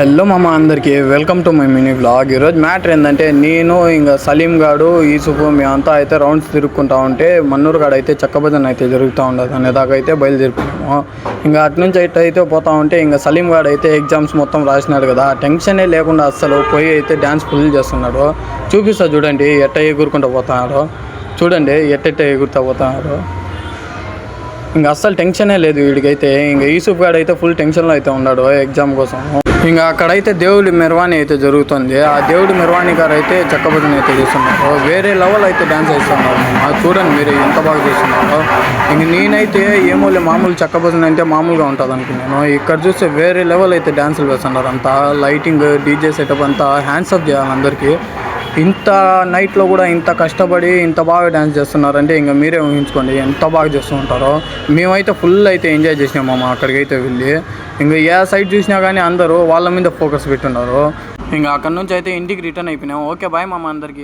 Hello మామ అందరికీ welcome to my mini blog. ఈరోజు మ్యాటర్ ఏంటంటే నేను ఇంకా సలీం గాడు యూసుఫ్ మేమంతా అయితే రౌండ్స్ తిరుక్కుంటా ఉంటే మన్నూరు కాడ అయితే చక్కబజన్ అయితే జరుగుతూ ఉండదు అనేదాకా అయితే బయలుదేరిపోయాము. ఇంకా అటు నుంచి అయితే పోతా ఉంటే ఇంకా సలీం గాడు అయితే ఎగ్జామ్స్ మొత్తం రాసినాడు కదా, టెన్షనే లేకుండా అస్సలు పోయి అయితే డ్యాన్స్ ఫుల్ చేస్తున్నాడు. చూపిస్తా చూడండి ఎట్ట ఎగురుకుంటూ పోతున్నాడు, చూడండి ఎట్ట ఎగురుతూ పోతున్నాడు. ఇంకా అస్సలు టెన్షనే లేదు వీడికైతే. ఇంకా యూసుఫ్ గాడు అయితే ఫుల్ టెన్షన్లో అయితే ఉన్నాడు ఎగ్జామ్ కోసం. ఇంకా అక్కడైతే దేవుడి మెరవాణి అయితే జరుగుతుంది. ఆ దేవుడి మెరవాణి గారు అయితే చక్కబజన అయితే చేస్తున్నారు. వేరే లెవెల్ అయితే డ్యాన్స్ వేస్తున్నారు. చూడండి మీరు ఎంత బాగా చేస్తున్నారు. ఇంక నేనైతే ఏమోలే మామూలు చక్కబజన అంటే మామూలుగా ఉంటుంది అనుకున్నాను. ఇక్కడ చూస్తే వేరే లెవెల్ అయితే డ్యాన్సులు వేస్తున్నారు. అంతా లైటింగ్ డీజే సెటప్ అంతా హ్యాండ్స్ అప్ చేయాలి అందరికీ. ఇంత నైట్లో కూడా ఇంత కష్టపడి ఇంత బాగా డ్యాన్స్ చేస్తున్నారంటే ఇంకా మీరే ఊహించుకోండి ఎంత బాగా చేస్తూ ఉంటారో. మేమైతే ఫుల్ అయితే ఎంజాయ్ చేసినామమ్మ అక్కడికైతే వెళ్ళి. ఇంకా ఏ సైడ్ చూసినా కానీ అందరూ వాళ్ళ మీద ఫోకస్ పెట్టున్నారు. ఇంకా అక్కడ నుంచి అయితే ఇంటికి రిటర్న్ అయిపోయినాము. ఓకే బాయ్ మామ అందరికీ.